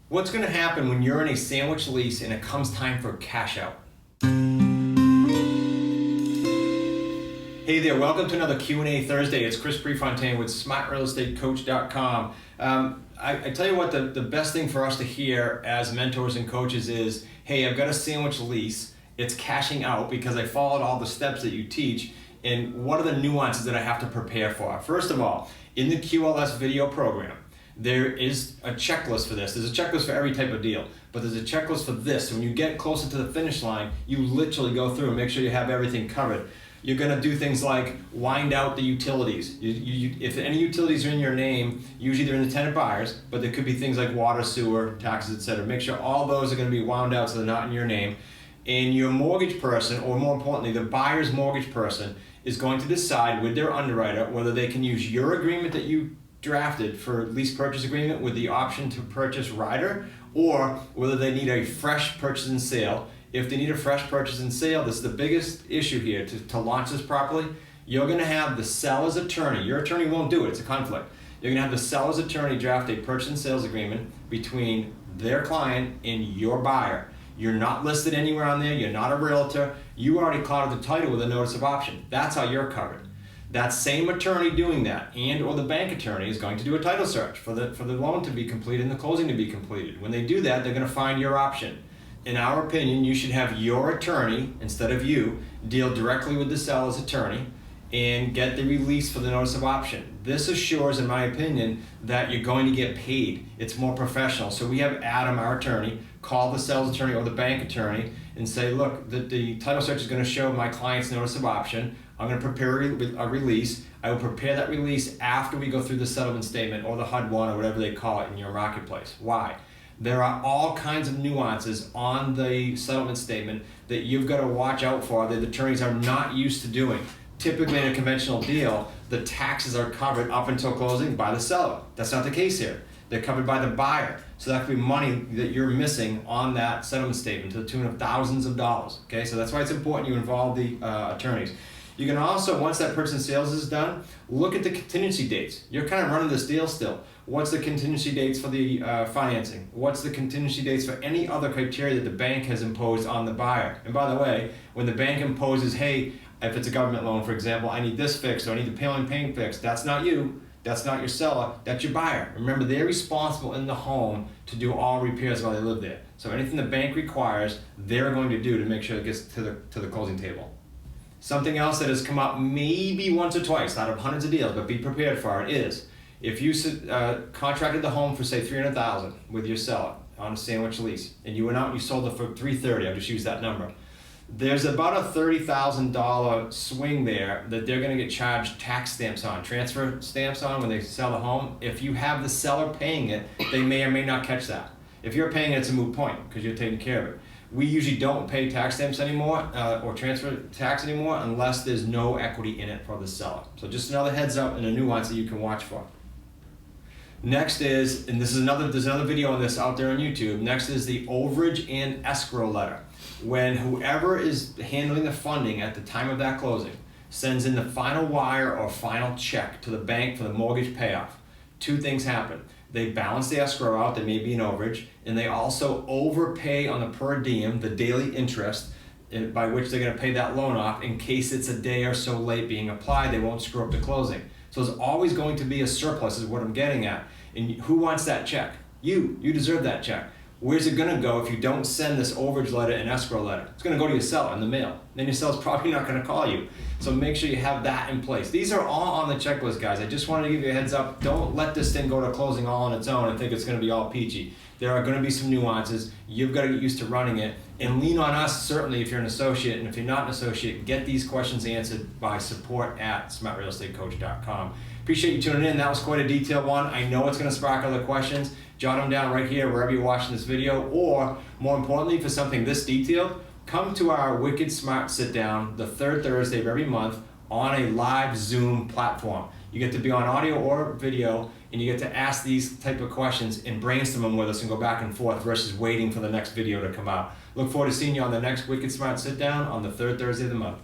What's going to happen when you're in a sandwich lease and it comes time for cash out? Hey there, welcome to another Q&A Thursday. It's Chris Prefontaine with SmartRealEstateCoach.com. I tell you what, the best thing for us to hear as mentors and coaches is, hey, I've got a sandwich lease. It's cashing out because I followed all the steps that you teach, and what are the nuances that I have to prepare for? First of all, in the QLS video program, there is a checklist for this. There's a checklist for every type of deal, but there's a checklist for this. When you get closer to the finish line, you literally go through and make sure you have everything covered. You're gonna do things like wind out the utilities. If any utilities are in your name, usually they're independent buyers, but there could be things like water, sewer, taxes, etc. Make sure all those are gonna be wound out so they're not in your name. And your mortgage person, or more importantly, the buyer's mortgage person, is going to decide with their underwriter whether they can use your agreement that you drafted for lease purchase agreement with the option to purchase rider, or whether they need a fresh purchase and sale. If they need a fresh purchase and sale, this is the biggest issue here to launch this properly. You're going to have the seller's attorney. Your attorney won't do it. It's a conflict. You're going to have the seller's attorney draft a purchase and sales agreement between their client and your buyer. You're not listed anywhere on there. You're not a realtor. You already clouded the title with a notice of option. That's how you're covered. That same attorney doing that, and or the bank attorney, is going to do a title search for the loan to be completed and the closing to be completed. When they do that, they're going to find your option. In our opinion, you should have your attorney, instead of you, deal directly with the seller's attorney and get the release for the notice of option. This assures, in my opinion, that you're going to get paid. It's more professional. So we have Adam, our attorney, call the seller's attorney or the bank attorney and say, look, the title search is going to show my client's notice of option. I'm going to prepare a release. I will prepare that release after we go through the settlement statement or the HUD-1 or whatever they call it in your marketplace. Why? There are all kinds of nuances on the settlement statement that you've got to watch out for that attorneys are not used to doing. Typically in a conventional deal, the taxes are covered up until closing by the seller. That's not the case here. They're covered by the buyer. So that could be money that you're missing on that settlement statement to the tune of thousands of dollars. Okay, so that's why it's important you involve the attorneys. You can also, once that purchase and sales is done, look at the contingency dates. You're kind of running this deal still. What's the contingency dates for the financing? What's the contingency dates for any other criteria that the bank has imposed on the buyer? And by the way, when the bank imposes, hey, if it's a government loan, for example, I need this fixed or I need the payment fixed, that's not you. That's not your seller, that's your buyer. Remember, they're responsible in the home to do all repairs while they live there. So anything the bank requires, they're going to do to make sure it gets to the closing table. Something else that has come up maybe once or twice out of hundreds of deals, but be prepared for it, is if you contracted the home for say $300,000 with your seller on a sandwich lease, and you went out and you sold it for $330,000, I'll just use that number. There's about a $30,000 swing there that they're going to get charged tax stamps on, transfer stamps on when they sell the home. If you have the seller paying it, they may or may not catch that. If you're paying it, it's a moot point because you're taking care of it. We usually don't pay tax stamps anymore or transfer tax anymore unless there's no equity in it for the seller. So just another heads up and a nuance that you can watch for. Next is, and there's another video on this out there on YouTube, next is the overage and escrow letter. When whoever is handling the funding at the time of that closing sends in the final wire or final check to the bank for the mortgage payoff, two things happen. They balance the escrow out, there may be an overage, and they also overpay on the per diem, the daily interest, by which they're going to pay that loan off in case it's a day or so late being applied. They won't screw up the closing. So there's always going to be a surplus is what I'm getting at. And who wants that check? You deserve that check. Where's it going to go if you don't send this overage letter and escrow letter? It's going to go to your seller in the mail. Then your seller's probably not going to call you. So make sure you have that in place. These are all on the checklist, guys. I just wanted to give you a heads up. Don't let this thing go to closing all on its own and think it's going to be all peachy. There are going to be some nuances. You've got to get used to running it. And lean on us, certainly, if you're an associate. And if you're not an associate, get these questions answered by support@smartrealestatecoach.com. Appreciate you tuning in. That was quite a detailed one. I know it's going to spark other questions. Jot them down right here wherever you're watching this video, or more importantly, for something this detailed, come to our Wicked Smart Sit Down the third Thursday of every month on a live Zoom platform. You get to be on audio or video, and you get to ask these type of questions and brainstorm them with us and go back and forth versus waiting for the next video to come out. Look forward to seeing you on the next Wicked Smart Sit Down on the third Thursday of the month.